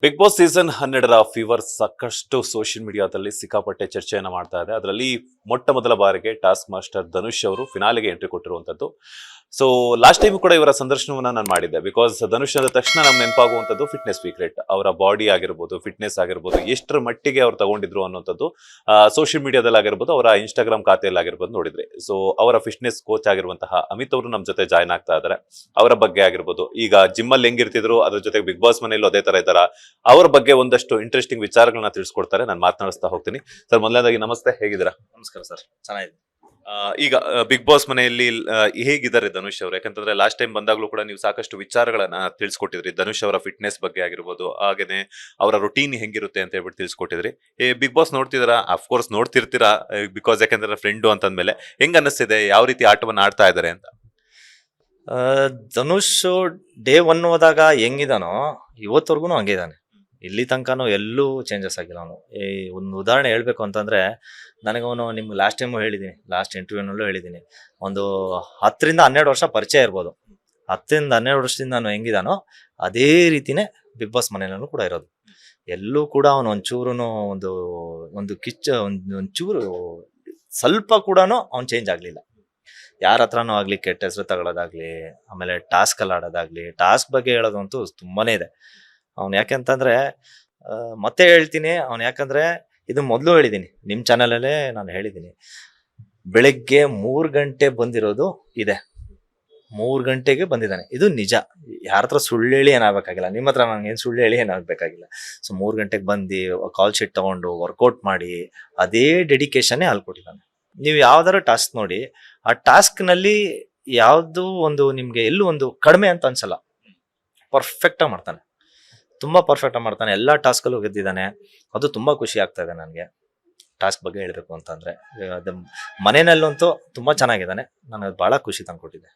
Big Boss season 12ರ fever ಸಾಕಷ್ಟು social ಮೀಡಿಯಾದಲ್ಲಿ ಸಿಕ್ಕಾಪಟ್ಟೆ ಚರ್ಚೆಯನ್ನ ಮಾಡ್ತಾ ಇದೆ. ಅದರಲ್ಲಿ ಮೊಟ್ಟ ಮೊದಲ ಬಾರಿಗೆ ಟಾಸ್ಕ್ ಮಾಸ್ಟರ್ ಧನುಷ್ ಅವರು ಫಿನಾಲೆಗೆ ಎಂಟ್ರಿ ಕೊಟ್ಟಿರುವಂತದ್ದು. ಸೊ ಲಾಸ್ಟ್ ಟೈಮ್ ಕೂಡ ಇವರ ಸಂದರ್ಶನವನ್ನ ನಾನು ಮಾಡಿದ್ದೆ. ಬಿಕಾಸ್ ಧನುಷ್ ಅಂದ ತಕ್ಷಣ ನಮ್ಗೆ ನೆನಪಾಗುವಂತದ್ದು ಫಿಟ್ನೆಸ್ ಸೀಕ್ರೆಟ್. ಅವರ ಬಾಡಿ ಆಗಿರ್ಬೋದು, ಫಿಟ್ನೆಸ್ ಆಗಿರ್ಬೋದು, ಎಷ್ಟರ ಮಟ್ಟಿಗೆ ಅವ್ರು ತಗೊಂಡಿದ್ರು ಅನ್ನೋಂಥದ್ದು ಸೋಷಿಯಲ್ ಮೀಡಿಯಾದಲ್ಲಿ ಆಗಿರ್ಬೋದು, ಅವರ ಇನ್ಸ್ಟಾಗ್ರಾಮ್ ಖಾತೆಯಲ್ಲಿ ಆಗಿರ್ಬೋದು ನೋಡಿದ್ರಿ. ಸೊ ಅವರ ಫಿಟ್ನೆಸ್ ಕೋಚ್ ಆಗಿರುವಂತಹ ಅಮಿತ್ ಅವರು ನಮ್ಮ ಜೊತೆ ಜಾಯ್ನ್ ಆಗ್ತಾ ಇದ್ದಾರೆ. ಅವರ ಬಗ್ಗೆ ಆಗಿರ್ಬೋದು, ಈಗ ಜಿಮ್ ಅಲ್ಲಿ ಹೆಂಗಿರ್ತಿದ್ರು ಅದ್ರ ಜೊತೆಗೆ ಬಿಗ್ ಬಾಸ್ ಮನೆಯಲ್ಲೂ ಅದೇ ತರ ಇದ್ದಾರ, ಅವ್ರ ಬಗ್ಗೆ ಒಂದಷ್ಟು ಇಂಟ್ರೆಸ್ಟಿಂಗ್ ವಿಚಾರಗಳನ್ನ ತಿಳಿಸ್ಕೊಡ್ತಾರೆ. ನಾನು ಮಾತನಾಡಿಸ್ತಾ ಹೋಗ್ತೀನಿ. ಸರ್, ಮೊದಲನೇದಾಗಿ ನಮಸ್ತೆ, ಹೇಗಿದ್ದೀರಾ? ನಮಸ್ಕಾರ ಸರ್, ಚೆನ್ನಾಗಿದೆ. ಈಗ ಬಿಗ್ ಬಾಸ್ ಮನೆಯಲ್ಲಿ ಹೇಗಿದ್ದಾರೆ ಧನುಷ್ ಅವರು? ಯಾಕಂತಂದ್ರೆ ಲಾಸ್ಟ್ ಟೈಮ್ ಬಂದಾಗ್ಲೂ ಕೂಡ ನೀವು ಸಾಕಷ್ಟು ವಿಚಾರಗಳನ್ನ ತಿಳಿಸ್ಕೊಟ್ಟಿದ್ರಿ. ಧನುಷ್ ಅವರ ಫಿಟ್ನೆಸ್ ಬಗ್ಗೆ ಆಗಿರ್ಬೋದು, ಹಾಗೇನೆ ಅವರ ರೊಟೀನ್ ಹೆಂಗಿರುತ್ತೆ ಅಂತ ಹೇಳ್ಬಿಟ್ಟು ತಿಳಿಸ್ಕೊಟ್ಟಿದ್ರಿ. ಬಿಗ್ ಬಾಸ್ ನೋಡ್ತಿದ್ದೀರಾ? ಅಫ್ಕೋರ್ಸ್ ನೋಡ್ತಿರ್ತೀರಾ, ಬಿಕಾಸ್ ಯಾಕಂದ್ರೆ ಫ್ರೆಂಡು ಅಂತಂದ್ಮೇಲೆ ಹೆಂಗ್ ಅನ್ನಿಸ್ತಿದೆ, ಯಾವ ರೀತಿ ಆಟವನ್ನ ಆಡ್ತಾ ಇದ್ದಾರೆ ಅಂತ? ಧನುಷ್ ಡೇ 1 ಹೋದಾಗ ಹೆಂಗಿದಾನೋ ಇವತ್ತವರೆಗೂ ಹಂಗೆ ಇದ್ದಾನೆ. ಇಲ್ಲಿ ತನಕನೂ ಎಲ್ಲೂ ಚೇಂಜಸ್ ಆಗಿಲ್ಲ ಅವನು. ಒಂದು ಉದಾಹರಣೆ ಹೇಳ್ಬೇಕು ಅಂತಂದ್ರೆ, ನನಗವನು ನಿಮ್ಗೆ ಲಾಸ್ಟ್ ಟೈಮು ಹೇಳಿದ್ದೀನಿ, ಲಾಸ್ಟ್ ಇಂಟರ್ವ್ಯೂನಲ್ಲೂ ಹೇಳಿದ್ದೀನಿ, ಒಂದು 10 ರಿಂದ 12 ವರ್ಷ ಪರಿಚಯ ಇರ್ಬೋದು. 10 ರಿಂದ 12 ವರ್ಷದಿಂದ ನಾನು ಹೆಂಗಿದಾನೋ ಅದೇ ರೀತಿನೇ ಬಿಗ್ ಬಾಸ್ ಮನೆಯಲ್ಲೂ ಕೂಡ ಇರೋದು. ಎಲ್ಲೂ ಕೂಡ ಅವನು ಒಂಚೂರು ಒಂದು ಒಂದು ಒಂಚೂರು ಸ್ವಲ್ಪ ಕೂಡ ಅವ್ನು ಚೇಂಜ್ ಆಗಲಿಲ್ಲ. ಯಾರ ಹತ್ರನೂ ಆಗ್ಲಿ ಕೆಟ್ಟ ಹೆಸರು ತಗೊಳ್ಳೋದಾಗ್ಲಿ, ಆಮೇಲೆ ಟಾಸ್ಕ್ ಅಲ್ಲಿ ಆಡೋದಾಗ್ಲಿ, ಟಾಸ್ಕ್ ಬಗ್ಗೆ ಹೇಳೋದಂತೂ ತುಂಬಾನೇ ಇದೆ. ಅವ್ನು ಯಾಕೆಂತಂದ್ರೆ ಮತ್ತೆ ಹೇಳ್ತೀನಿ, ಅವ್ನು ಯಾಕಂದ್ರೆ ಇದು ಮೊದಲು ಹೇಳಿದ್ದೀನಿ, ನಿಮ್ಮ ಚಾನಲಲ್ಲೇ ನಾನು ಹೇಳಿದ್ದೀನಿ, ಬೆಳಗ್ಗೆ 3 ಗಂಟೆ ಬಂದಿರೋದು ಇದೆ. 3 ಗಂಟೆಗೆ ಬಂದಿದ್ದಾನೆ, ಇದು ನಿಜ. ಯಾರ ಹತ್ರ ಸುಳ್ಳು ಹೇಳಿ ಏನಾಗಬೇಕಾಗಿಲ್ಲ, ನಿಮ್ಮ ಹತ್ರ ನಂಗೆ ಏನು ಸುಳ್ಳು ಹೇಳಿ ಏನಾಗಬೇಕಾಗಿಲ್ಲ. ಸೊ 3 ಗಂಟೆಗೆ ಬಂದು ಕಾಲ್ ಶೀಟ್ ತಗೊಂಡು ವರ್ಕೌಟ್ ಮಾಡಿ ಅದೇ ಡೆಡಿಕೇಶನ್ನೇ ಅಲ್ಲಿ ಕೊಟ್ಟಿದ್ದಾನೆ. ನೀವು ಯಾವ್ದಾರ ಟಾಸ್ಕ್ ನೋಡಿ, ಆ ಟಾಸ್ಕ್ ನಲ್ಲಿ ಯಾವ್ದು ಒಂದು ನಿಮ್ಗೆ ಎಲ್ಲೂ ಒಂದು ಕಡಿಮೆ ಅಂತ ಅನ್ಸಲ್ಲ. ಪರ್ಫೆಕ್ಟ್ ಆಗಿ ಮಾಡ್ತಾನೆ, ತುಂಬಾ ಪರ್ಫೆಕ್ಟ್ ಆಗಿ ಮಾಡ್ತಾನೆ. ಎಲ್ಲಾ ಟಾಸ್ಕ್ ಅಲ್ಲೂ ಗೆದ್ದಿದ್ದಾನೆ. ಅದು ತುಂಬಾ ಖುಷಿ ಆಗ್ತಾ ಇದೆ ನನಗೆ. ಟಾಸ್ಕ್ ಬಗ್ಗೆ ಹೇಳ್ಬೇಕು ಅಂತಂದ್ರೆ ಅದು ಮನೆಯಲ್ಲಂತೂ ತುಂಬಾ ಚೆನ್ನಾಗಿದ್ದಾನೆ. ನನಗೆ ಬಹಳ ಖುಷಿ ತಂದ್ಕೊಟ್ಟಿದೆ.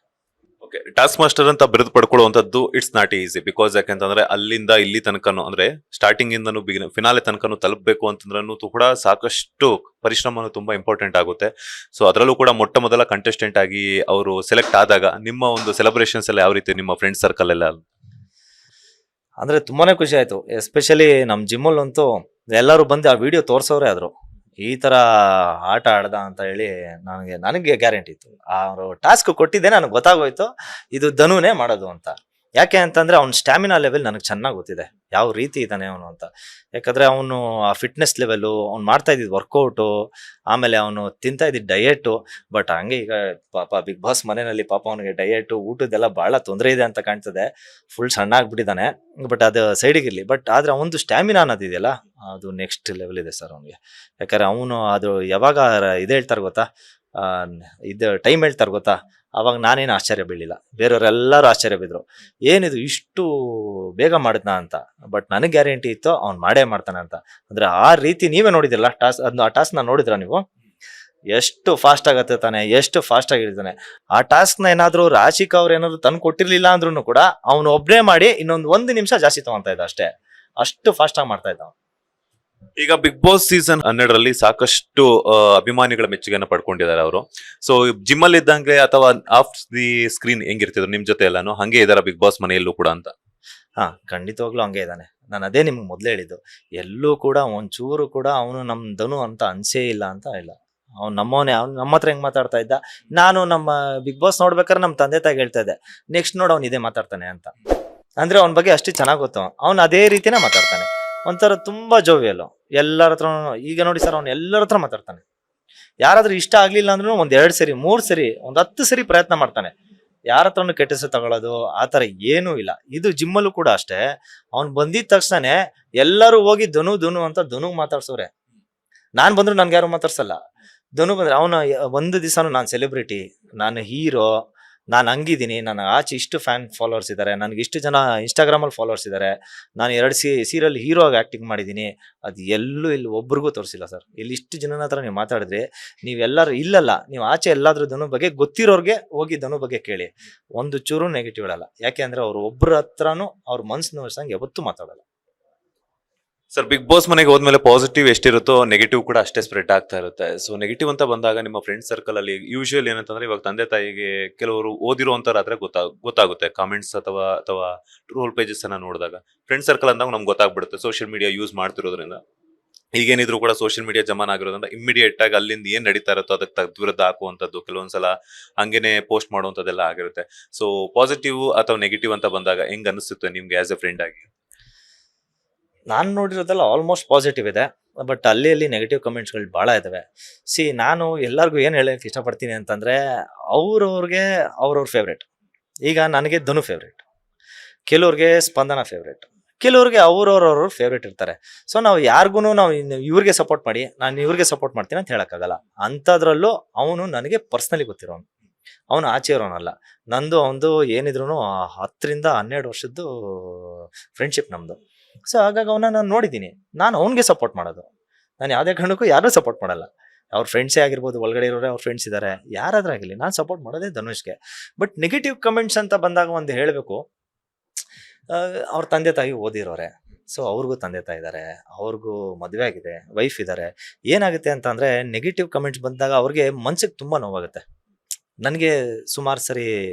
ಓಕೆ, ಟಾಸ್ಕ್ ಮಾಸ್ಟರ್ ಅಂತ ಬಿರುದು ಪಡ್ಕೊಳ್ಳುವಂತದ್ದು ಇಟ್ಸ್ ನಾಟ್ ಈಸಿ. ಬಿಕಾಸ್ ಯಾಕಂತಂದ್ರೆ ಅಲ್ಲಿಂದ ಇಲ್ಲಿ ತನಕನು, ಅಂದ್ರೆ ಸ್ಟಾರ್ಟಿಂಗ್ ಇಂದನು ಫಿನಾಲೆ ತನಕನು ತಲುಪಬೇಕು ಅಂತಂದ್ರೂ ಕೂಡ ಸಾಕಷ್ಟು ಪರಿಶ್ರಮನು ತುಂಬಾ ಇಂಪಾರ್ಟೆಂಟ್ ಆಗುತ್ತೆ. ಸೊ ಅದರಲ್ಲೂ ಕೂಡ ಮೊಟ್ಟ ಮೊದಲ ಕಂಟೆಸ್ಟೆಂಟ್ ಆಗಿ ಅವರು ಸೆಲೆಕ್ಟ್ ಆದಾಗ ನಿಮ್ಮ ಒಂದು ಸೆಲೆಬ್ರೇಷನ್ಸ್ ಎಲ್ಲ ಯಾವ ರೀತಿ, ನಿಮ್ಮ ಫ್ರೆಂಡ್ ಸರ್ಕಲ್ ಎಲ್ಲ? ಅಂದ್ರೆ ತುಂಬಾನೇ ಖುಷಿ ಆಯ್ತು. ಎಸ್ಪೆಷಲಿ ನಮ್ ಜಿಮ್ಮಲ್ ಅಂತೂ ಎಲ್ಲರೂ ಬಂದು ಆ ವಿಡಿಯೋ ತೋರ್ಸೋರೇ ಆದ್ರು, ಈ ತರ ಆಟ ಆಡ್ದ ಅಂತ ಹೇಳಿ. ನನಗೆ ಗ್ಯಾರಂಟಿ ಇತ್ತು, ಅವರು ಟಾಸ್ಕ್ ಕೊಟ್ಟಿದ್ದೆ, ನನಗೆ ಗೊತ್ತಾಗೋಯ್ತು ಇದು ಧನುನೇ ಮಾಡೋದು ಅಂತ. ಯಾಕೆ ಅಂತಂದ್ರೆ ಅವ್ನ ಸ್ಟ್ಯಾಮಿನಾ ಲೆವೆಲ್ ನನಗೆ ಚೆನ್ನಾಗಿ ಗೊತ್ತಿದೆ, ಯಾವ ರೀತಿ ಇದ್ದಾನೆ ಅವನು ಅಂತ. ಯಾಕಂದ್ರೆ ಅವನು ಆ ಫಿಟ್ನೆಸ್ ಲೆವೆಲು, ಅವ್ನು ಮಾಡ್ತಾ ಇದ್ದಿದ್ದು ವರ್ಕೌಟು, ಆಮೇಲೆ ಅವನು ತಿಂತಾ ಇದ್ದಿದ್ದು ಡಯೆಟು. ಬಟ್ ಹಂಗೆ ಈಗ ಪಾಪ ಬಿಗ್ ಬಾಸ್ ಮನೆಯಲ್ಲಿ ಪಾಪ ಅವನಿಗೆ ಡಯೆಟು ಊಟದ್ದೆಲ್ಲ ಬಹಳ ತೊಂದರೆ ಇದೆ ಅಂತ ಕಾಣ್ತದೆ. ಫುಲ್ ಸಣ್ಣ ಆಗ್ಬಿಟ್ಟಿದ್ದಾನೆ. ಬಟ್ ಅದು ಸೈಡಿಗೆ ಇರಲಿ. ಬಟ್ ಆದ್ರೆ ಅವನದು ಸ್ಟ್ಯಾಮಿನಾ ಅನ್ನೋದಿದೆಯಲ್ಲ, ಅದು ನೆಕ್ಸ್ಟ್ ಲೆವೆಲ್ ಇದೆ ಸರ್ ಅವನಿಗೆ. ಯಾಕಂದ್ರೆ ಅವನು ಅದು ಯಾವಾಗ ಇದು ಹೇಳ್ತಾರೆ ಗೊತ್ತಾ, ಇದು ಟೈಮ್ ಹೇಳ್ತಾರೆ ಗೊತ್ತಾ, ಅವಾಗ ನಾನೇನು ಆಶ್ಚರ್ಯ ಬೀಳಿಲ್ಲ, ಬೇರೆಯವರೆಲ್ಲರೂ ಆಶ್ಚರ್ಯ ಬಿದ್ರು, ಏನಿದು ಇಷ್ಟು ಬೇಗ ಮಾಡಿದ್ನ ಅಂತ. ಬಟ್ ನನಗೆ ಗ್ಯಾರಂಟಿ ಇತ್ತು ಅವ್ನು ಮಾಡೇ ಮಾಡ್ತಾನೆ ಅಂತ. ಅಂದ್ರೆ ಆ ರೀತಿ ನೀವೇ ನೋಡಿದಿರಲ್ಲ ಆ ಟಾಸ್ಕ್ ನ ನೋಡಿದ್ರ ನೀವು, ಎಷ್ಟು ಫಾಸ್ಟ್ ಆಗತ್ತೆ ತಾನೆ, ಎಷ್ಟು ಫಾಸ್ಟ್ ಆಗಿರ್ತಾನೆ. ಆ ಟಾಸ್ಕ್ ನ ಏನಾದ್ರು ರಾಶಿಕಾ ಅವ್ರು ಏನಾದ್ರು ತಂದು ಕೊಟ್ಟಿರ್ಲಿಲ್ಲ ಅಂದ್ರೂ ಕೂಡ ಅವ್ನು ಒಬ್ಬನೇ ಮಾಡಿ ಇನ್ನೊಂದು 1 ನಿಮಿಷ ಜಾಸ್ತಿ ತಗೊಂತ ಇದ್ದ ಅಷ್ಟೇ. ಅಷ್ಟು ಫಾಸ್ಟ್ ಆಗಿ ಮಾಡ್ತಾ ಇದ್ದ. ಈಗ ಬಿಗ್ ಬಾಸ್ ಸೀಸನ್ 12ರಲ್ಲಿ ಸಾಕಷ್ಟು ಅಭಿಮಾನಿಗಳ ಮೆಚ್ಚುಗೆಯನ್ನು ಪಡ್ಕೊಂಡಿದ್ದಾರೆ ಅವರು. ಸೊ ಜಿಮ್ ಅಲ್ಲಿ ಇದ್ದಂಗೆ ಅಥವಾ ಆಫ್ ದಿ ಸ್ಕ್ರೀನ್ ಹೆಂಗಿರ್ತಿದ್ರು ನಿಮ್ ಜೊತೆ ಎಲ್ಲಾನು, ಹಂಗೆ ಇದಾರ ಬಿಗ್ ಬಾಸ್ ಮನೆಯಲ್ಲೂ ಕೂಡ ಅಂತ? ಹಾ, ಖಂಡಿತವಾಗ್ಲೂ ಹಂಗೆ ಇದ್ದಾನೆ. ನಾನು ಅದೇ ನಿಮ್ಗೆ ಮೊದ್ಲೇ ಹೇಳಿದ್ದು, ಎಲ್ಲೂ ಕೂಡ ಒಂಚೂರು ಕೂಡ ಅವನು ನಮ್ ಧನು ಅಂತ ಅನ್ಸೇ ಇಲ್ಲ ಅಂತ ಇಲ್ಲ. ಅವ್ನು ನಮ್ಮವನೇ. ಅವ್ನು ನಮ್ಮ ಹತ್ರ ಹೆಂಗ್ ಮಾತಾಡ್ತಾ ಇದ್ದ, ನಾನು ನಮ್ಮ ಬಿಗ್ ಬಾಸ್ ನೋಡ್ಬೇಕಾದ್ರೆ ನಮ್ಮ ತಂದೆ ತಾಯಿಗೆ ಹೇಳ್ತಾ ಇದ್ದೆ, ನೆಕ್ಸ್ಟ್ ನೋಡ್ ಅವ್ನು ಇದೇ ಮಾತಾಡ್ತಾನೆ ಅಂತ. ಅಂದ್ರೆ ಅವನ ಬಗ್ಗೆ ಅಷ್ಟು ಚೆನ್ನಾಗಿ ಗೊತ್ತು. ಅವ್ನು ಅದೇ ರೀತಿನೇ ಮಾತಾಡ್ತಾನೆ. ಒಂಥರ ತುಂಬಾ ಜೋವಿಯಲು. ಎಲ್ಲರ ಹತ್ರ ಈಗ ನೋಡಿ ಸರ್, ಅವ್ನು ಎಲ್ಲರ ಹತ್ರ ಮಾತಾಡ್ತಾನೆ. ಯಾರಾದ್ರೂ ಇಷ್ಟ ಆಗ್ಲಿಲ್ಲ ಅಂದ್ರೂ 1-2 ಸರಿ 3 ಸರಿ 10 ಸರಿ ಪ್ರಯತ್ನ ಮಾಡ್ತಾನೆ. ಯಾರ ಹತ್ರನು ಕೆಟ್ಟ ಹೆಸರು ತಗೊಳ್ಳೋದು ಆ ತರ ಏನೂ ಇಲ್ಲ. ಇದು ಜಿಮ್ಮಲ್ಲೂ ಕೂಡ ಅಷ್ಟೇ. ಅವ್ನು ಬಂದಿದ ತಕ್ಷಣ ಎಲ್ಲರೂ ಹೋಗಿ ಧನು ಧನು ಅಂತ ಧನು ಮಾತಾಡ್ಸೋರೆ. ನಾನ್ ಬಂದ್ರು ನನ್ಗೆ ಯಾರು ಮಾತಾಡ್ಸಲ್ಲ. ಧನು ಬಂದ್ರೆ ಅವನು ಒಂದು ದಿವಸನು ನಾನು ಸೆಲೆಬ್ರಿಟಿ, ನಾನು ಹೀರೋ, ನಾನು ಹಂಗಿದ್ದೀನಿ, ನಾನು ಆಚೆ ಇಷ್ಟು ಫ್ಯಾನ್ ಫಾಲೋವರ್ಸ್ ಇದ್ದಾರೆ, ನನಗೆ ಇಷ್ಟು ಜನ ಇನ್ಸ್ಟಾಗ್ರಾಮಲ್ಲಿ ಫಾಲೋವರ್ಸ್ ಇದ್ದಾರೆ, ನಾನು 2 ಸೀರಿಯಲ್ ಹೀರೋ ಆಗಿ ಆಕ್ಟಿಂಗ್ ಮಾಡಿದ್ದೀನಿ, ಅದು ಎಲ್ಲೂ ಇಲ್ಲಿ ಒಬ್ರಿಗೂ ತೋರಿಸಿಲ್ಲ ಸರ್. ಇಲ್ಲಿ ಇಷ್ಟು ಜನನ ಹತ್ರ ನೀವು ಮಾತಾಡಿದ್ರೆ, ನೀವೆಲ್ಲರೂ ಇಲ್ಲಲ್ಲ, ನೀವು ಆಚೆ ಎಲ್ಲಾದ್ರೂ ಧನು ಬಗ್ಗೆ ಗೊತ್ತಿರೋರ್ಗೆ ಹೋಗಿ ಧನು ಬಗ್ಗೆ ಕೇಳಿ, ಒಂದು ಚೂರು ನೆಗೆಟಿವ್ ಹೇಳಲ್ಲ. ಯಾಕೆ ಅಂದ್ರೆ ಅವ್ರು ಒಬ್ಬರ ಹತ್ರನೂ ಅವ್ರ ಮನ್ಸು ನೋಡ್ಸಂಗೆ ಯಾವತ್ತೂ ಮಾತಾಡಲ್ಲ. ಸರ್ ಬಿಗ್ ಬಾಸ್ ಮನೆಗೆ ಹೋದ್ಮೇಲೆ ಪಾಸಿಟಿವ್ ಎಷ್ಟಿರುತ್ತೋ ನೆಗೆಟಿವ್ ಕೂಡ ಅಷ್ಟೇ ಸ್ಪ್ರೆಡ್ ಆಗ್ತಾ ಇರುತ್ತೆ. ಸೊ ನೆಗೆಟಿವ್ ಅಂತ ಬಂದಾಗ ನಿಮ್ಮ ಫ್ರೆಂಡ್ ಸರ್ಕಲ್ ಅಲ್ಲಿ ಯೂಶುವಲ್ ಏನಂತಂದ್ರೆ ಇವಾಗ ತಂದೆ ತಾಯಿಗೆ ಕೆಲವರು ಓದಿರುವಂತರಾದ್ರೆ ಗೊತ್ತಾಗುತ್ತೆ ಕಾಮೆಂಟ್ಸ್ ಅಥವಾ ಅಥವಾ ಟ್ರೋಲ್ ಪೇಜಸ್ ಅನ್ನ ನೋಡಿದಾಗ. ಫ್ರೆಂಡ್ ಸರ್ಕಲ್ ಅಂದಾಗ ನಮ್ಗೆ ಗೊತ್ತಾಗ್ಬಿಡುತ್ತೆ ಸೋಷಿಯಲ್ ಮೀಡಿಯಾ ಯೂಸ್ ಮಾಡ್ತಿರೋದ್ರಿಂದ. ಈಗೇನಿದ್ರು ಕೂಡ ಸೋಷಿಯಲ್ ಮೀಡಿಯಾ ಜಮಾನ ಆಗಿರೋದ್ರಿಂದ ಇಮಿಡಿಯೇಟ್ ಆಗಿ ಅಲ್ಲಿಂದ ಏನ್ ನಡೀತಾ ಇರುತ್ತೋ ಅದಕ್ಕೆ ವಿರುದ್ಧ ಹಾಕುವಂಥದ್ದು, ಕೆಲವೊಂದ್ಸಲ ಹಂಗೇನೆ ಪೋಸ್ಟ್ ಮಾಡುವಂಥದ್ದೆಲ್ಲ ಆಗಿರುತ್ತೆ. ಸೊ ಪಾಸಿಟಿವ್ ಅಥವಾ ನೆಗೆಟಿವ್ ಅಂತ ಬಂದಾಗ ಹೆಂಗ್ ಅನಿಸುತ್ತೆ ನಿಮ್ಗೆ ಆಸ್ ಎ ಫ್ರೆಂಡ್ ಆಗಿ? ನಾನು ನೋಡಿರೋದೆಲ್ಲ ಆಲ್ಮೋಸ್ಟ್ ಪಾಸಿಟಿವ್ ಇದೆ, ಬಟ್ ಅಲ್ಲಿ ನೆಗೆಟಿವ್ ಕಮೆಂಟ್ಸ್ಗಳು ಭಾಳ ಇದಾವೆ. ನಾನು ಎಲ್ಲರಿಗೂ ಏನು ಹೇಳಕ್ಕೆ ಇಷ್ಟಪಡ್ತೀನಿ ಅಂತಂದರೆ, ಅವ್ರವ್ರಿಗೆ ಅವ್ರವ್ರ ಫೇವ್ರೇಟ್. ಈಗ ನನಗೆ ಧನು ಫೇವ್ರೇಟ್, ಕೆಲವ್ರಿಗೆ ಸ್ಪಂದನ ಫೇವ್ರೇಟ್, ಕೆಲವ್ರಿಗೆ ಅವ್ರವ್ರವ್ರ ಫೇವ್ರೇಟ್ ಇರ್ತಾರೆ. ಸೊ ನಾವು ಯಾರಿಗೂ ನಾವು ಇವ್ರಿಗೆ ಸಪೋರ್ಟ್ ಮಾಡಿ ನಾನು ಇವ್ರಿಗೆ ಸಪೋರ್ಟ್ ಮಾಡ್ತೀನಿ ಅಂತ ಹೇಳೋಕ್ಕಾಗಲ್ಲ. ಅಂಥದ್ರಲ್ಲೂ ಅವನು ನನಗೆ ಪರ್ಸ್ನಲಿ ಗೊತ್ತಿರೋನು, ಅವನು ಆಚೆ ಇರೋನಲ್ಲ. ನಂದು ಅವನದು ಏನಿದ್ರು 10ರಿಂದ 12 ವರ್ಷದ್ದು ಫ್ರೆಂಡ್ಶಿಪ್ ನಮ್ಮದು. ಸೊ ಹಾಗಾಗಿ ಅವನ್ನ ನಾನು ನೋಡಿದ್ದೀನಿ, ನಾನು ಅವನಿಗೆ ಸಪೋರ್ಟ್ ಮಾಡೋದು. ನಾನು ಯಾವುದೇ ಕಾರಣಕ್ಕೂ ಯಾರೂ ಸಪೋರ್ಟ್ ಮಾಡಲ್ಲ. ಅವ್ರ ಫ್ರೆಂಡ್ಸೇ ಆಗಿರ್ಬೋದು, ಒಳಗಡೆ ಇರೋರೆ ಅವ್ರ ಫ್ರೆಂಡ್ಸ್ ಇದ್ದಾರೆ, ಯಾರಾದ್ರಾಗಿರಲಿ ನಾನು ಸಪೋರ್ಟ್ ಮಾಡೋದೇ ಧನುಷ್ಗೆ. ಬಟ್ ನೆಗೆಟಿವ್ ಕಮೆಂಟ್ಸ್ ಅಂತ ಬಂದಾಗ ಒಂದು ಹೇಳಬೇಕು, ಅವ್ರ ತಂದೆ ತಾಯಿ ಓದಿರೋರೆ. ಸೊ ಅವ್ರಿಗೂ ತಂದೆ ತಾಯಿ ಇದ್ದಾರೆ, ಅವ್ರಿಗೂ ಮದುವೆ ಆಗಿದೆ, ವೈಫ್ ಇದ್ದಾರೆ. ಏನಾಗುತ್ತೆ ಅಂತ ಅಂದರೆ, ನೆಗೆಟಿವ್ ಕಮೆಂಟ್ಸ್ ಬಂದಾಗ ಅವ್ರಿಗೆ ಮನ್ಸಿಗೆ ತುಂಬ ನೋವಾಗುತ್ತೆ. ನನಗೆ ಸುಮಾರು ಸರಿ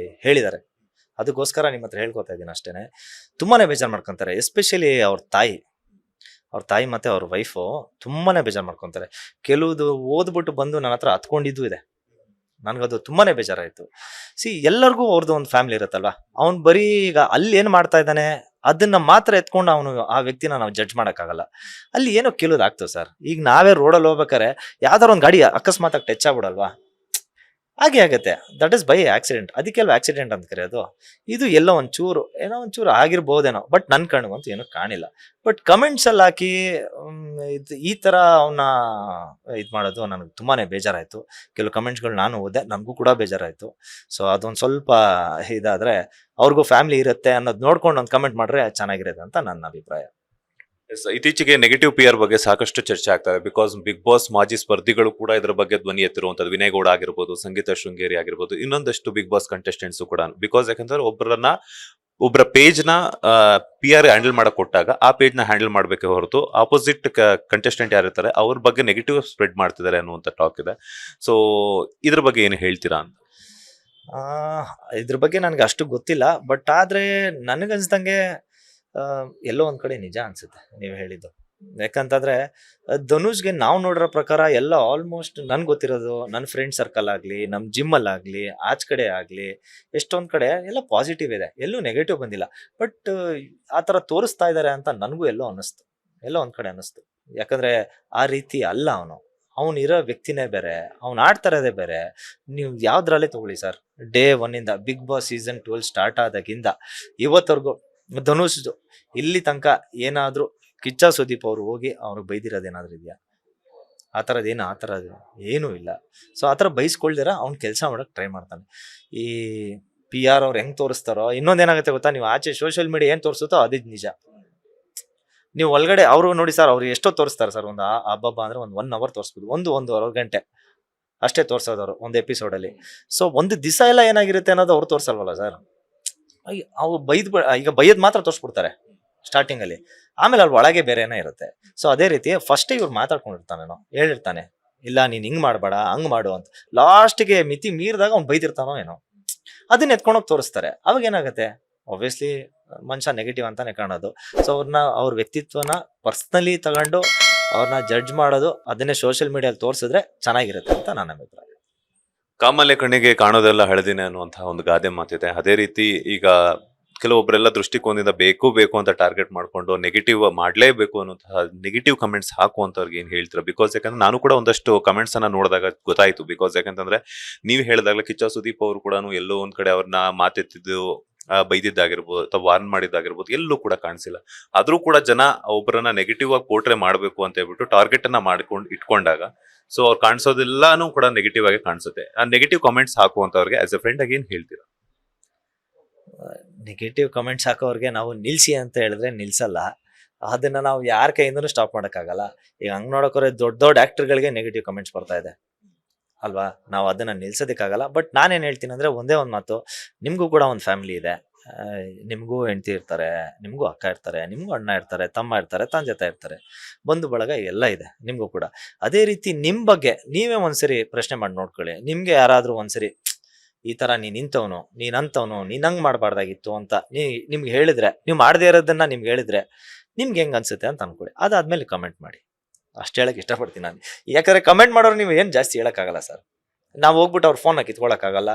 ಹೇಳಿದ್ದಾರೆ, ಅದಕ್ಕೋಸ್ಕರ ನಿಮ್ಮ ಹತ್ರ ಹೇಳ್ಕೊತಾ ಇದ್ದೀನಿ ಅಷ್ಟೇ. ತುಂಬಾ ಬೇಜಾರು ಮಾಡ್ಕೊತಾರೆ, ಎಸ್ಪೆಷಲಿ ಅವ್ರ ತಾಯಿ ಮತ್ತು ಅವ್ರ ವೈಫು ತುಂಬಾ ಬೇಜಾರು ಮಾಡ್ಕೊತಾರೆ. ಕೆಲವುದು ಓದ್ಬಿಟ್ಟು ಬಂದು ನನ್ನ ಹತ್ರ ಹತ್ಕೊಂಡಿದ್ದು ಇದೆ. ನನಗದು ತುಂಬಾ ಬೇಜಾರಾಯಿತು. ಎಲ್ಲರಿಗೂ ಅವ್ರದ್ದು ಒಂದು ಫ್ಯಾಮಿಲಿ ಇರುತ್ತಲ್ವ, ಅವ್ನು ಬರೀ ಈಗ ಅಲ್ಲಿ ಏನು ಮಾಡ್ತಾ ಇದ್ದಾನೆ ಅದನ್ನ ಮಾತ್ರ ಎತ್ಕೊಂಡು ಅವನು ಆ ವ್ಯಕ್ತಿನ ನಾವು ಜಡ್ಜ್ ಮಾಡೋಕ್ಕಾಗಲ್ಲ. ಅಲ್ಲಿ ಏನೋ ಕೆಲೋದಾಗ್ತದೆ ಸರ್. ಈಗ ನಾವೇ ರೋಡಲ್ಲಿ ಹೋಗ್ಬೇಕಾರೆ ಯಾವ್ದಾರು ಒಂದು ಗಾಡಿ ಅಕಸ್ಮಾತಾಗಿ ಟಚ್ ಆಗ್ಬಿಡಲ್ವಾ, ಹಾಗೆ ಆಗುತ್ತೆ. ದಟ್ ಇಸ್ ಬೈ ಆಕ್ಸಿಡೆಂಟ್, ಅದಕ್ಕೆಲ್ವ ಆಕ್ಸಿಡೆಂಟ್ ಅಂತ ಕರೆಯೋದು. ಇದು ಎಲ್ಲೋ ಒಂಚೂರು ಆಗಿರ್ಬೋದೇನೋ, ಬಟ್ ನನ್ನ ಕಣ್ಣಿಗಂತೂ ಏನೂ ಕಾಣಿಲ್ಲ. ಬಟ್ ಕಮೆಂಟ್ಸಲ್ಲಿ ಹಾಕಿ ಈ ಥರ ಅವನ್ನ ಇದು ಮಾಡೋದು ನನಗೆ ತುಂಬಾ ಬೇಜಾರಾಯಿತು. ಕೆಲವು ಕಮೆಂಟ್ಸ್ಗಳು ನಾನು ಓದಿದೆ, ನನಗೂ ಕೂಡ ಬೇಜಾರಾಯಿತು. ಸೊ ಅದೊಂದು ಸ್ವಲ್ಪ ಇದಾದರೆ, ಅವ್ರಿಗೂ ಫ್ಯಾಮಿಲಿ ಇರುತ್ತೆ ಅನ್ನೋದು ನೋಡ್ಕೊಂಡು ಒಂದು ಕಮೆಂಟ್ ಮಾಡಿದ್ರೆ ಚೆನ್ನಾಗಿರುತ್ತೆ ಅಂತ ನನ್ನ ಅಭಿಪ್ರಾಯ. ಇತ್ತೀಚೆಗೆ ನೆಗೆಟಿವ್ ಪಿ ಆರ್ ಬಗ್ಗೆ ಸಾಕಷ್ಟು ಚರ್ಚೆ ಆಗ್ತದೆ. ಬಿಕಾಸ್ ಬಿಗ್ ಬಾಸ್ ಮಾಜಿ ಸ್ಪರ್ಧಿಗಳು ಕೂಡ ಇದರ ಬಗ್ಗೆ ಧ್ವನಿ ಎತ್ತಿರುವಂತದ್ದು. ವಿನಯ್ ಗೌಡ ಆಗಿರ್ಬೋದು, ಸಂಗೀತ ಶೃಂಗೇರಿ ಆಗಿರ್ಬೋದು, ಇನ್ನೊಂದಷ್ಟು ಬಿಗ್ ಬಾಸ್ ಕಂಟೆಸ್ಟೆಂಟ್ಸ್ ಕೂಡ. ಬಿಕಾಸ್ ಯಾಕಂದ್ರೆ ಒಬ್ಬರ ಪೇಜ್ ನ ಪಿ ಆರ್ ಹ್ಯಾಂಡಲ್ ಮಾಡಕ್ ಕೊಟ್ಟಾಗ ಆ ಪೇಜ್ ನ ಹ್ಯಾಂಡಲ್ ಮಾಡ್ಬೇಕೆ ಹೊರತು ಆಪೋಸಿಟ್ ಕಂಟೆಸ್ಟೆಂಟ್ ಯಾರಿರ್ತಾರೆ ಅವ್ರ ಬಗ್ಗೆ ನೆಗೆಟಿವ್ ಸ್ಪ್ರೆಡ್ ಮಾಡ್ತಿದ್ದಾರೆ ಅನ್ನುವಂತ ಟಾಕ್ ಇದೆ. ಸೊ ಇದ್ರ ಬಗ್ಗೆ ಏನು ಹೇಳ್ತೀರಾ ಅಂತ? ಇದ್ರ ಬಗ್ಗೆ ನನಗೆ ಅಷ್ಟು ಗೊತ್ತಿಲ್ಲ, ಬಟ್ ಆದರೆ ನನಗನ್ಸ್ದಂಗೆ ಎಲ್ಲೋ ಒಂದು ಕಡೆ ನಿಜ ಅನ್ಸುತ್ತೆ ನೀವು ಹೇಳಿದ್ದು. ಯಾಕಂತಂದ್ರೆ ಧನುಷ್ಗೆ ನಾವು ನೋಡಿರೋ ಪ್ರಕಾರ ಎಲ್ಲ ಆಲ್ಮೋಸ್ಟ್ ನನ್ಗೆ ಗೊತ್ತಿರೋದು, ನನ್ನ ಫ್ರೆಂಡ್ ಸರ್ಕಲ್ ಆಗಲಿ, ನಮ್ಮ ಜಿಮ್ಮಲ್ಲಾಗಲಿ, ಆಚ ಕಡೆ ಆಗಲಿ, ಎಷ್ಟೊಂದು ಕಡೆ ಎಲ್ಲ ಪಾಸಿಟಿವ್ ಇದೆ, ಎಲ್ಲೂ ನೆಗೆಟಿವ್ ಬಂದಿಲ್ಲ. ಬಟ್ ಆ ಥರ ತೋರಿಸ್ತಾ ಇದ್ದಾರೆ ಅಂತ ನನಗೂ ಎಲ್ಲೋ ಒಂದು ಕಡೆ ಅನ್ನಿಸ್ತು. ಯಾಕಂದರೆ ಆ ರೀತಿ ಅಲ್ಲ ಅವನಿರೋ ವ್ಯಕ್ತಿನೇ ಬೇರೆ, ಅವ್ನು ಆಡ್ತಾ ಇರೋದೇ ಬೇರೆ. ನೀವು ಯಾವ್ದ್ರಲ್ಲೇ ತಗೊಳ್ಳಿ sir, day 1 Bigg Boss season 12 start ಆದಾಗಿಂದ ಇವತ್ತವರೆಗೂ ಧನುಷ್ ಇಲ್ಲಿ ತನಕ ಏನಾದರೂ ಕಿಚ್ಚ ಸುದೀಪ್ ಅವರು ಹೋಗಿ ಅವ್ರಿಗೆ ಬೈದಿರೋದೇನಾದ್ರೂ ಇದೆಯಾ? ಆ ಥರದ್ದು ಏನೂ ಇಲ್ಲ. ಸೊ ಆ ಥರ ಬೈಸ್ಕೊಳ್ದಿರ ಅವ್ನು ಕೆಲಸ ಮಾಡೋಕ್ಕೆ ಟ್ರೈ ಮಾಡ್ತಾನೆ. ಈ ಪಿ ಆರ್ ಅವ್ರು ಹೆಂಗೆ ತೋರಿಸ್ತಾರೋ, ಇನ್ನೊಂದೇನಾಗುತ್ತೆ ಗೊತ್ತಾ, ನೀವು ಆಚೆ ಸೋಷಿಯಲ್ ಮೀಡಿಯಾ ಏನು ತೋರಿಸುತ್ತೋ ಅದೇ ನಿಜ. ನೀವು ಒಳಗಡೆ ಅವರು ನೋಡಿ ಸರ್, ಅವ್ರು ಎಷ್ಟೋ ತೋರಿಸ್ತಾರೆ ಸರ್, ಒಂದು ಹಬ್ಬ ಅಂದರೆ ಒಂದು 1 hour ತೋರಿಸ್ಬೋದು, 1.5 ಗಂಟೆ ಅಷ್ಟೇ ತೋರಿಸೋದವ್ರು ಒಂದು ಎಪಿಸೋಡಲ್ಲಿ. ಸೊ ಒಂದು ದಿವಸ ಎಲ್ಲ ಏನಾಗಿರುತ್ತೆ ಅನ್ನೋದು ಅವ್ರು ತೋರಿಸಲ್ವಲ್ಲ ಸರ್. ಅವ್ರು ಈಗ ಬೈದ್ ಮಾತ್ರ ತೋರಿಸ್ಬಿಡ್ತಾರೆ ಸ್ಟಾರ್ಟಿಂಗಲ್ಲಿ, ಆಮೇಲೆ ಅಲ್ಲಿ ಒಳಗೆ ಬೇರೆನೇ ಇರುತ್ತೆ. ಸೊ ಅದೇ ರೀತಿ ಫಸ್ಟೇ ಇವ್ರು ಮಾತಾಡ್ಕೊಂಡಿರ್ತಾನೇನೋ, ಹೇಳಿರ್ತಾನೆ ಇಲ್ಲ ನೀನು ಹಿಂಗೆ ಮಾಡಬೇಡ ಹಂಗೆ ಮಾಡು ಅಂತ. ಲಾಸ್ಟಿಗೆ ಮಿತಿ ಮೀರಿದಾಗ ಅವ್ನು ಬೈದಿರ್ತಾನೋ ಏನೋ, ಅದನ್ನ ಎತ್ಕೊಂಡೋಗಿ ತೋರಿಸ್ತಾರೆ. ಅವಾಗ ಏನಾಗುತ್ತೆ, ಆಬ್ವಿಯಸ್ಲಿ ಮನುಷ್ಯ ನೆಗೆಟಿವ್ ಅಂತಾನೆ ಕಾಣೋದು. ಸೊ ಅವ್ರ ವ್ಯಕ್ತಿತ್ವನ ಪರ್ಸ್ನಲಿ ತಗೊಂಡು ಅವ್ರನ್ನ ಜಡ್ಜ್ ಮಾಡೋದು, ಅದನ್ನೇ ಸೋಷಿಯಲ್ ಮೀಡಿಯಲ್ಲಿ ತೋರಿಸಿದ್ರೆ ಚೆನ್ನಾಗಿರುತ್ತೆ ಅಂತ ನನ್ನ ಅಭಿಪ್ರಾಯ. ಕಾಮಲೆ ಕಣ್ಣಿಗೆ ಕಾಣೋದೆಲ್ಲ ಹಳದಿನೇ ಅನ್ನುವಂತಹ ಒಂದು ಗಾದೆ ಮಾತಿದೆ. ಅದೇ ರೀತಿ ಈಗ ಕೆಲವೊಬ್ಬರೆಲ್ಲ ದೃಷ್ಟಿಕೋನದಿಂದ ಬೇಕು ಅಂತ ಟಾರ್ಗೆಟ್ ಮಾಡ್ಕೊಂಡು ನೆಗೆಟಿವ್ ಮಾಡಲೇಬೇಕು ಅನ್ನುವಂತಹ ನೆಗೆಟಿವ್ ಕಮೆಂಟ್ಸ್ ಹಾಕುವಂತವ್ರಿಗೆ ಏನ್ ಹೇಳ್ತೀರಾ? ಬಿಕಾಸ್ ಯಾಕಂದ್ರೆ ನಾನು ಕೂಡ ಒಂದಷ್ಟು ಕಮೆಂಟ್ಸ್ ಅನ್ನ ನೋಡಿದಾಗ ಗೊತ್ತಾಯ್ತು. ಬಿಕಾಸ್ ಯಾಕಂತಂದ್ರೆ ನೀವು ಹೇಳಿದಾಗಲೇ ಕಿಚ್ಚ ಸುದೀಪ್ ಅವರು ಕೂಡ ಎಲ್ಲೋ ಒಂದ್ ಕಡೆ ಅವ್ರನ್ನ ಮಾತೆತ್ತಿದ್ದು ಬೈದಿದ್ದಾಗಿರ್ಬೋದು ಅಥವಾ ವಾರ್ನ್ ಮಾಡಿದ್ದಾಗಿರ್ಬೋದು ಎಲ್ಲೂ ಕೂಡ ಕಾಣಿಸಿಲ್ಲ. ಆದ್ರೂ ಕೂಡ ಜನ ಒಬ್ಬರನ್ನ ನೆಗೆಟಿವ್ ಆಗಿ ಪೋರ್ಟ್ರೆ ಮಾಡಬೇಕು ಅಂತ ಹೇಳ್ಬಿಟ್ಟು ಟಾರ್ಗೆಟ್ ಅನ್ನ ಇಟ್ಕೊಂಡಾಗ ಸೊ ಅವ್ರು ಕಾಣಿಸೋದೆಲ್ಲಾನು ಕೂಡ ನೆಗೆಟಿವ್ ಆಗಿ ಕಾಣಿಸುತ್ತೆ. ಆ ನೆಗೆಟಿವ್ ಕಾಮೆಂಟ್ಸ್ ಹಾಕುವಂತವ್ರಿಗೆ ಆಸ್ ಎ ಫ್ರೆಂಡ್ ಆಗಿ ಏನ್ ಹೇಳ್ತೀರಾ? ನೆಗೆಟಿವ್ ಕಮೆಂಟ್ಸ್ ಹಾಕೋರಿಗೆ ನಾವು ನಿಲ್ಸಿ ಅಂತ ಹೇಳಿದ್ರೆ ನಿಲ್ಸಲ್ಲ, ಅದನ್ನ ನಾವು ಯಾರ ಕೈಯಿಂದನೂ ಸ್ಟಾಪ್ ಮಾಡೋಕ್ಕಾಗಲ್ಲ. ಈಗ ಹಂಗ್ ನೋಡೋಕೋರೆ ದೊಡ್ಡ ಆಕ್ಟರ್ಗಳಿಗೆ ನೆಗೆಟಿವ್ ಕಮೆಂಟ್ಸ್ ಬರ್ತಾ ಇದೆ ಅಲ್ವಾ, ನಾವು ಅದನ್ನ ನಿಲ್ಸೋದಕ್ಕಾಗಲ್ಲ. ಬಟ್ ನಾನೇನು ಹೇಳ್ತೀನಿ ಅಂದ್ರೆ ಒಂದೇ ಒಂದು ಮಾತು, ನಿಮಗೂ ಕೂಡ ಒಂದು ಫ್ಯಾಮಿಲಿ ಇದೆ, ನಿಮಗೂ ಹೆಂಡತಿ ಇರ್ತಾರೆ, ನಿಮಗೂ ಅಕ್ಕ ಇರ್ತಾರೆ, ನಿಮಗೂ ಅಣ್ಣ ಇರ್ತಾರೆ, ತಮ್ಮ ಇರ್ತಾರೆ, ತಂದೆ ತಾಯಿ ಇರ್ತಾರೆ, ಬಂಧು ಬಳಗ ಎಲ್ಲ ಇದೆ ನಿಮಗೂ ಕೂಡ. ಅದೇ ರೀತಿ ನಿಮ್ಮ ಬಗ್ಗೆ ನೀವೇ ಒಂದ್ಸರಿ ಪ್ರಶ್ನೆ ಮಾಡಿ ನೋಡ್ಕೊಳ್ಳಿ. ನಿಮ್ಗೆ ಯಾರಾದ್ರೂ ಒಂದ್ಸರಿ ಈ ತರ ನೀನ್ ಇಂಥವ್ನು, ನೀನ್ ಅಂತವ್ನು, ನೀನ್ ಹಂಗ್ ಮಾಡಬಾರ್ದಾಗಿತ್ತು ಅಂತ ನಿಮ್ಗೆ ಹೇಳಿದ್ರೆ, ನೀವು ಮಾಡದೇ ಇರೋದನ್ನ ನಿಮ್ಗೆ ಹೇಳಿದ್ರೆ ನಿಮ್ಗೆ ಹೆಂಗ್ ಅನ್ಸುತ್ತೆ ಅಂತ ಅನ್ಕೊಳ್ಳಿ. ಅದಾದ್ಮೇಲೆ ಕಮೆಂಟ್ ಮಾಡಿ. ಅಷ್ಟು ಹೇಳಕ್ ಇಷ್ಟಪಡ್ತೀನಿ ನಾನು. ಯಾಕಂದ್ರೆ ಕಮೆಂಟ್ ಮಾಡೋರು ನೀವು ಏನ್ ಜಾಸ್ತಿ ಹೇಳಕ್ಕಾಗಲ್ಲ ಸರ್. ನಾವು ಹೋಗ್ಬಿಟ್ಟು ಅವ್ರ ಫೋನ್ ಕಿತ್ಕೊಳಕ್ಕಾಗಲ್ಲ,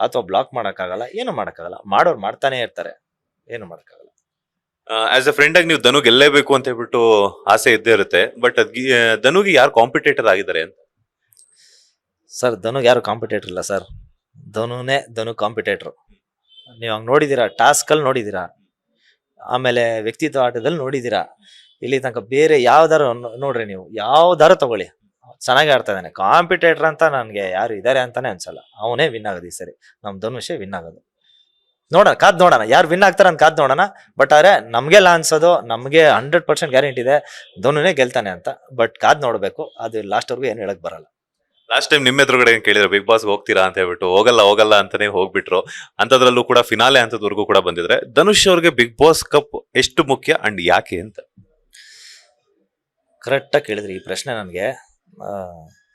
ಅಥವಾ ಬ್ಲಾಕ್ ಮಾಡಕ್ಕಾಗಲ್ಲ, ಏನು ಮಾಡಕ್ಕಾಗಲ್ಲ. ಮಾಡೋರು ಮಾಡ್ತಾನೆ ಇರ್ತಾರೆ, ಏನು ಮಾಡಕ್ಕಾಗಲ್ಲ. ಆಸ್ ಎ ಫ್ರೆಂಡ್ ಆಗಿ ನೀವು ಧನು ಗೆಲ್ಲೇಬೇಕು ಅಂತ ಹೇಳ್ಬಿಟ್ಟು ಆಸೆ ಇದ್ದೇ ಇರುತ್ತೆ. ಬಟ್ ಧನುಗೆ ಯಾರು ಕಾಂಪಿಟೇಟರ್ ಆಗಿದ್ದಾರೆ ಅಂತ? ಸರ್, ಧನುಗೆ ಯಾರು ಕಾಂಪಿಟೇಟರ್ ಇಲ್ಲ ಸರ್. ಧನು ಕಾಂಪಿಟೇಟರ್. ನೀವು ಹಂಗೆ ನೋಡಿದ್ದೀರಾ, ಟಾಸ್ಕಲ್ಲಿ ನೋಡಿದ್ದೀರಾ, ಆಮೇಲೆ ವ್ಯಕ್ತಿತ್ವ ಆಟದಲ್ಲಿ ನೋಡಿದ್ದೀರಾ. ಇಲ್ಲಿ ತನಕ ಬೇರೆ ಯಾವ್ದಾರು ನೋಡ್ರಿ, ನೀವು ಯಾವ್ದಾರು ತಗೊಳ್ಳಿ, ಚೆನ್ನಾಗಿ ಆಡ್ತಾ ಇದ್ದಾನೆ. ಕಾಂಪಿಟೇಟರ್ ಅಂತ ನನಗೆ ಯಾರು ಇದ್ದಾರೆ ಅಂತಾನೆ ಅನ್ಸಲ್ಲ. ಅವನೇ ವಿನ್ ಆಗೋದು ಈ ಸರಿ. ನಮ್ ಧನುಷೇ ವಿನ್ ಆಗೋದು. ನೋಡೋಣ, ಕಾದ್ ನೋಡೋಣ ಯಾರು ವಿನ್ ಆಗ್ತಾರ ಅಂತ ಕಾದ್ ನೋಡೋಣ. ಬಟ್ ಆದ್ರೆ ನಮ್ಗೆಲ್ಲ ಅನ್ಸೋದು, ನಮ್ಗೆ 100% ಗ್ಯಾರಂಟಿ ಇದೆ ಧನುನೇ ಗೆಲ್ತಾನೆ ಅಂತ. ಬಟ್ ಕಾದ್ ನೋಡ್ಬೇಕು, ಅದು ಲಾಸ್ಟ್ ವರ್ಗು ಏನು ಹೇಳಕ್ ಬರಲ್ಲ. ಲಾಸ್ಟ್ ಟೈಮ್ ನಿಮ್ಮ ಎದುರುಗಡೆ ಕೇಳಿದ್ರು ಬಿಗ್ ಬಾಸ್ ಹೋಗ್ತೀರಾ ಅಂತ ಹೇಳ್ಬಿಟ್ಟು, ಹೋಗಲ್ಲ ಅಂತಾನೆ ಹೋಗ್ಬಿಟ್ರು. ಅಂತದ್ರಲ್ಲೂ ಕೂಡ ಫಿನಾಲೆ ಅಂತದ್ವರೆಗೂ ಕೂಡ ಬಂದಿದ್ರೆ, ಧನುಷ್ ಅವ್ರಿಗೆ ಬಿಗ್ ಬಾಸ್ ಕಪ್ ಎಷ್ಟು ಮುಖ್ಯ ಅಂಡ್ ಯಾಕೆ ಅಂತ? ಕರೆಕ್ಟಾಗಿ ಕೇಳಿದ್ರಿ ಈ ಪ್ರಶ್ನೆ ನನಗೆ.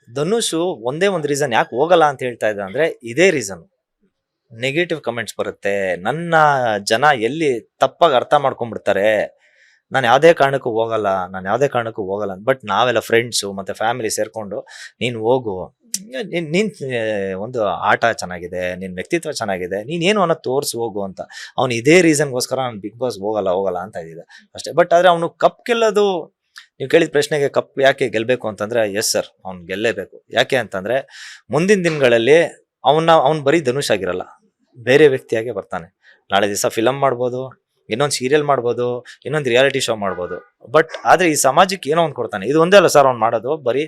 ಧನುಷು ಒಂದೇ ಒಂದು ರೀಸನ್ ಯಾಕೆ ಹೋಗಲ್ಲ ಅಂತ ಹೇಳ್ತಾ ಇದ್ದ ಅಂದ್ರೆ, ಇದೇ ರೀಸನ್. ನೆಗೆಟಿವ್ ಕಮೆಂಟ್ಸ್ ಬರುತ್ತೆ, ನನ್ನ ಜನ ಎಲ್ಲಿ ತಪ್ಪಾಗಿ ಅರ್ಥ ಮಾಡ್ಕೊಂಡ್ಬಿಡ್ತಾರೆ, ನಾನು ಯಾವುದೇ ಕಾರಣಕ್ಕೂ ಹೋಗಲ್ಲ. ಬಟ್ ನಾವೆಲ್ಲ ಫ್ರೆಂಡ್ಸು ಮತ್ತೆ ಫ್ಯಾಮಿಲಿ ಸೇರ್ಕೊಂಡು, ನೀನು ಹೋಗು, ನೀನ್ ಒಂದು ಆಟ ಚೆನ್ನಾಗಿದೆ, ನಿನ್ ವ್ಯಕ್ತಿತ್ವ ಚೆನ್ನಾಗಿದೆ, ನೀನೇನು ಅನ್ನೋ ತೋರ್ಸಿ ಹೋಗು ಅಂತ. ಅವ್ನು ಇದೇ ರೀಸನ್ಗೋಸ್ಕರ ನಾನು ಬಿಗ್ ಬಾಸ್ ಹೋಗಲ್ಲ ಅಂತ ಇದ್ದಿದ್ದೆ ಅಷ್ಟೇ. ಬಟ್ ಆದ್ರೆ ಅವನು ಕಪ್ ಗೆಲ್ಲೋದು, ನೀವು ಕೇಳಿದ ಪ್ರಶ್ನೆಗೆ ಕಪ್ ಯಾಕೆ ಗೆಲ್ಬೇಕು ಅಂತಂದ್ರೆ, ಎಸ್ ಸರ್, ಅವ್ನು ಗೆಲ್ಲೇಬೇಕು. ಯಾಕೆ ಅಂತಂದ್ರೆ ಮುಂದಿನ ದಿನಗಳಲ್ಲಿ ಅವ್ನು ಬರೀ ಧನುಷ್ ಆಗಿರಲ್ಲ, ಬೇರೆ ವ್ಯಕ್ತಿಯಾಗೆ ಬರ್ತಾನೆ. ನಾಳೆ ದಿವಸ ಫಿಲಮ್ ಮಾಡ್ಬೋದು, ಇನ್ನೊಂದು ಸೀರಿಯಲ್ ಮಾಡ್ಬೋದು, ಇನ್ನೊಂದು ರಿಯಾಲಿಟಿ ಶೋ ಮಾಡ್ಬೋದು. ಬಟ್ ಆದ್ರೆ ಈ ಸಮಾಜಕ್ಕೆ ಏನೋ ಒಂದು ಕೊಡ್ತಾನೆ. ಇದು ಒಂದೇ ಅಲ್ಲ ಸರ್ ಅವ್ನು ಮಾಡೋದು. ಬರೀ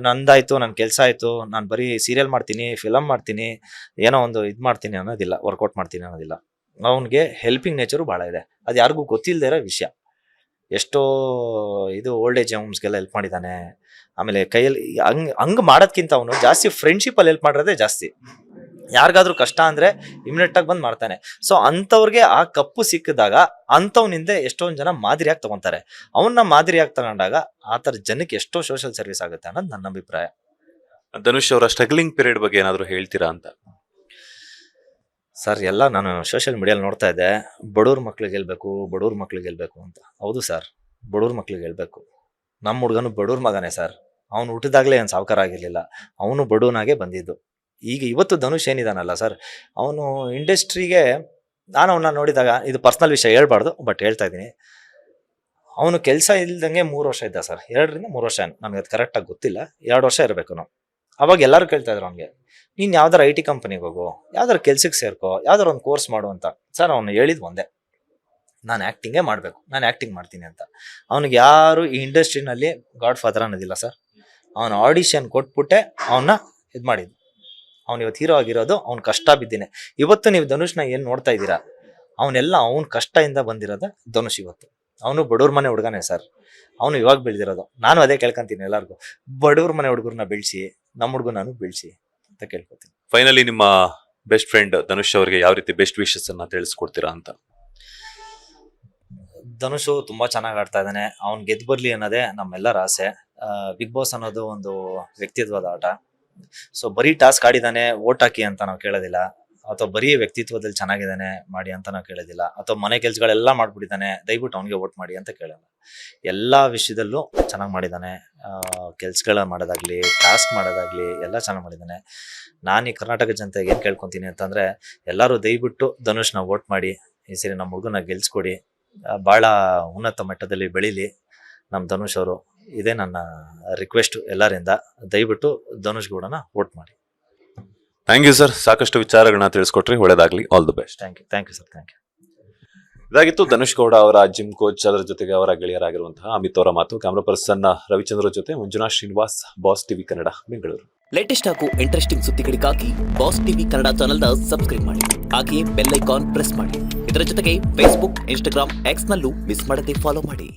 ನಂದಾಯ್ತು, ನನ್ನ ಕೆಲಸ ಆಯ್ತು, ನಾನು ಬರೀ ಸೀರಿಯಲ್ ಮಾಡ್ತೀನಿ, ಫಿಲಮ್ ಮಾಡ್ತೀನಿ, ಏನೋ ಒಂದು ಇದು ಮಾಡ್ತೀನಿ ಅನ್ನೋದಿಲ್ಲ, ವರ್ಕೌಟ್ ಮಾಡ್ತೀನಿ ಅನ್ನೋದಿಲ್ಲ. ಅವನಿಗೆ ಹೆಲ್ಪಿಂಗ್ ನೇಚರು ಭಾಳ ಇದೆ. ಅದು ಯಾರಿಗೂ ಗೊತ್ತಿಲ್ಲದೆ ಇರೋ ವಿಷಯ. ಎಷ್ಟೋ ಇದು ಓಲ್ಡ್ ಏಜ್ ಹೋಮ್ಸ್ಗೆಲ್ಲ ಹೆಲ್ಪ್ ಮಾಡಿದ್ದಾನೆ. ಆಮೇಲೆ ಕೈಯಲ್ಲಿ ಹಂಗ್ ಮಾಡೋದ್ಕಿಂತ ಅವನು ಜಾಸ್ತಿ ಫ್ರೆಂಡ್ಶಿಪ್ ಅಲ್ಲಿ ಹೆಲ್ಪ್ ಮಾಡಿರೋದೇ ಜಾಸ್ತಿ. ಯಾರಿಗಾದ್ರೂ ಕಷ್ಟ ಅಂದ್ರೆ ಇಮಿಡಿಯೇಟ್ ಆಗಿ ಬಂದ್ ಮಾಡ್ತಾನೆ. ಸೊ ಅಂತವ್ರಿಗೆ ಆ ಕಪ್ಪು ಸಿಕ್ಕಿದಾಗ ಅಂತವ್ನಿಂದ ಎಷ್ಟೊಂದ್ ಜನ ಮಾದರಿಯಾಗಿ ತಗೊಂತಾರೆ. ಅವನ್ನ ಮಾದರಿಯಾಗಿ ತಗೊಂಡಾಗ ಆತರ ಜನಕ್ಕೆ ಎಷ್ಟೋ ಸೋಷಿಯಲ್ ಸರ್ವಿಸ್ ಆಗುತ್ತೆ ಅನ್ನೋದು ನನ್ನ ಅಭಿಪ್ರಾಯ. ಧನುಷ್ ಅವರ ಸ್ಟ್ರಗ್ಲಿಂಗ್ ಪೀರಿಯಡ್ ಬಗ್ಗೆ ಏನಾದ್ರು ಹೇಳ್ತೀರಾ ಅಂತ? ಸರ್, ಎಲ್ಲ ನಾನು ಸೋಷಿಯಲ್ ಮೀಡಿಯಲ್ಲಿ ನೋಡ್ತಾ ಇದ್ದೆ, ಬಡವ್ರ ಮಕ್ಳಿಗೆ ಗೆಲ್ಬೇಕು ಅಂತ. ಹೌದು ಸರ್, ಬಡವ್ರ ಮಕ್ಳಿಗೆ ಗೆಲ್ಬೇಕು. ನಮ್ಮ ಹುಡುಗನು ಬಡವ್ರ ಮಗನೇ ಸರ್. ಅವನು ಹುಟ್ಟಿದಾಗ್ಲೇ ಏನು ಸಾವುಕಾರ ಆಗಿರ್ಲಿಲ್ಲ, ಅವನು ಬಡವನಾಗೆ ಬಂದಿದ್ದು. ಈಗ ಇವತ್ತು ಧನುಷ್ ಏನಿದಾನಲ್ಲ ಸರ್, ಅವನು ಇಂಡಸ್ಟ್ರಿಗೆ, ನಾನು ಅವನ್ನ ನೋಡಿದಾಗ, ಇದು ಪರ್ಸನಲ್ ವಿಷಯ ಹೇಳ್ಬಾರ್ದು ಬಟ್ ಹೇಳ್ತಾ ಇದ್ದೀನಿ, ಅವನು ಕೆಲಸ ಇಲ್ದಂಗೆ 3 ವರ್ಷ ಇದ್ದ ಸರ್. 2 ರಿಂದ 3 ವರ್ಷ, ನನಗೆ ಅದು ಕರೆಕ್ಟಾಗಿ ಗೊತ್ತಿಲ್ಲ, 2 ವರ್ಷ ಇರಬೇಕು ನಾವು. ಅವಾಗ ಎಲ್ಲರೂ ಕೇಳ್ತಾ ಇದ್ರು ಅವನಿಗೆ, ನೀನು ಯಾವ್ದಾರ IT ಕಂಪನಿಗೆ ಹೋಗು, ಯಾವ್ದಾರ ಕೆಲ್ಸಕ್ಕೆ ಸೇರ್ಕೋ, ಯಾವ್ದಾರ ಒಂದು ಕೋರ್ಸ್ ಮಾಡು ಅಂತ. ಸರ್, ಅವನು ಹೇಳಿದ್ ಒಂದೇ, ನಾನು ಆ್ಯಕ್ಟಿಂಗೇ ಮಾಡಬೇಕು, ನಾನು ಆ್ಯಕ್ಟಿಂಗ್ ಮಾಡ್ತೀನಿ ಅಂತ. ಅವನಿಗೆ ಯಾರು ಈ ಇಂಡಸ್ಟ್ರಿನಲ್ಲಿ ಗಾಡ್ ಫಾದರ್ ಅನ್ನೋದಿಲ್ಲ ಸರ್. ಅವನು ಆಡಿಷನ್ ಕೊಟ್ಬಿಟ್ಟೆ ಅವನ್ನ ಇದು ಮಾಡಿದ್ದು. ಅವ್ನು ಇವತ್ತು ಹೀರೋ ಆಗಿರೋದು ಅವ್ನು ಕಷ್ಟ ಬಿದ್ದಿನೇ. ಇವತ್ತು ನೀವು ಧನುಷ್ನ ಏನು ನೋಡ್ತಾ ಇದ್ದೀರಾ, ಅವನೆಲ್ಲ ಅವ್ನ ಕಷ್ಟದಿಂದ ಬಂದಿರೋದ ಧನುಷ್. ಇವತ್ತು ಅವನು ಬಡವ್ರ ಮನೆ ಹುಡುಗನೇ ಸರ್. ಅವನು ಇವಾಗ ಬೆಳೆದಿರೋದು. ನಾನು ಅದೇ ಕೇಳ್ಕೊಂತೀನಿ ಎಲ್ಲರಿಗೂ, ಬಡವ್ರ ಮನೆ ಹುಡುಗರನ್ನ ಬೆಳೆಸಿ, ನಮ್ಮ ಹುಡುಗ ನಾನು ಬೆಳೆಸಿ ಅಂತ ಕೇಳ್ಕೊತೀನಿ. ಫೈನಲಿ ನಿಮ್ಮ ಬೆಸ್ಟ್ ಫ್ರೆಂಡ್ ಧನುಷ್ ಅವರಿಗೆ ಯಾವ ರೀತಿ ಬೆಸ್ಟ್ ವಿಶಸ್ ಅನ್ನ ತಿಳಿಸ್ಕೊಡ್ತೀರಾ ಅಂತ? ಧನುಷು ತುಂಬಾ ಚೆನ್ನಾಗಿ ಆಡ್ತಾ ಇದ್ದಾನೆ. ಅವ್ನು ಗೆದ್ದು ಬರ್ಲಿ ಅನ್ನೋದೇ ನಮ್ಮೆಲ್ಲರ ಆಸೆ. ಬಿಗ್ ಬಾಸ್ ಅನ್ನೋದು ಒಂದು ವ್ಯಕ್ತಿತ್ವದ ಆಟ. ಸೊ ಬರೀ ಟಾಸ್ಕ್ ಆಡಿದಾನೆ ಓಟ್ ಹಾಕಿ ಅಂತ ನಾವು ಕೇಳೋದಿಲ್ಲ, ಅಥವಾ ಬರೀ ವ್ಯಕ್ತಿತ್ವದಲ್ಲಿ ಚೆನ್ನಾಗಿದ್ದಾನೆ ಮಾಡಿ ಅಂತ ನಾವು ಕೇಳೋದಿಲ್ಲ, ಅಥವಾ ಮನೆ ಕೆಲ್ಸಗಳೆಲ್ಲ ಮಾಡ್ಬಿಟ್ಟಿದ್ದಾನೆ ದಯವಿಟ್ಟು ಅವ್ನಿಗೆ ಓಟ್ ಮಾಡಿ ಅಂತ ಕೇಳಲ್ಲ. ಎಲ್ಲಾ ವಿಷಯದಲ್ಲೂ ಚೆನ್ನಾಗಿ ಮಾಡಿದ್ದಾನೆ. ಕೆಲ್ಸಗಳ ಮಾಡೋದಾಗ್ಲಿ, ಟಾಸ್ಕ್ ಮಾಡೋದಾಗ್ಲಿ ಎಲ್ಲ ಚೆನ್ನಾಗಿ ಮಾಡಿದ್ದಾನೆ. ನಾನು ಈ ಕರ್ನಾಟಕ ಜನತೆಗೆ ಏನ್ ಕೇಳ್ಕೊಂತೀನಿ ಅಂತಂದ್ರೆ, ಎಲ್ಲರೂ ದಯವಿಟ್ಟು ಧನುಷ್ನ ಓಟ್ ಮಾಡಿ, ಈ ಸರಿ ನಮ್ಮ ಹುಡುಗನ ಗೆಲ್ಸ್ಕೊಡಿ, ಬಹಳ ಉನ್ನತ ಮಟ್ಟದಲ್ಲಿ ಬೆಳೀಲಿ ನಮ್ಮ ಧನುಷ್ ಅವರು. ಇದೇ ನನ್ನ ರಿಕ್ವೆಸ್ಟ್ ಎಲ್ಲರಿಂದ. ದಯವಿಟ್ಟು ಧನುಷ್ ಗೌಡನ ವೋಟ್ ಮಾಡಿ. ಥ್ಯಾಂಕ್ ಯು ಸರ್, ಸಾಕಷ್ಟು ವಿಚಾರಗಳನ್ನ ತಿಳಿಸ್ಕೊಟ್ರಿ, ಒಳ್ಳೇದಾಗ್ಲಿ, all the best. Thank you sir, thank you. ಇದಾಗಿತ್ತು ಧನುಷ್ ಗೌಡ ಅವರ ಜಿಮ್ ಕೋಚ್, ಅದರ ಜೊತೆಗೆ ಅವರ ಗೆಳೆಯರಾಗಿರುವಂತಹ ಅಮಿತ್ ಅವರ ಮಾತು. ಕ್ಯಾಮ್ರಾ ಪರ್ಸನ್ ರವಿಚಂದ್ರ ಜೊತೆ Manjunath Srinivas, boss TV Kannada, Bengaluru. Latest ಹಾಗೂ ಇಂಟ್ರೆಸ್ಟಿಂಗ್ ಸುದ್ದಿಗಳಿಗಾಗಿ ಬಾಸ್ ಟಿವಿ ಕನ್ನಡ ಚಾನೆಲ್ನ ಸಬ್ಸ್ಕ್ರೈಬ್ ಮಾಡಿ, ಹಾಗೆಯೇ ಬೆಲ್ ಐಕಾನ್ ಪ್ರೆಸ್ ಮಾಡಿ. ಇದರ ಜೊತೆಗೆ ಫೇಸ್ಬುಕ್, ಇನ್ಸ್ಟಾಗ್ರಾಮ್, ಎಕ್ಸ್ ನಲ್ಲೂ ಮಿಸ್ ಮಾಡದೆ ಫಾಲೋ ಮಾಡಿ.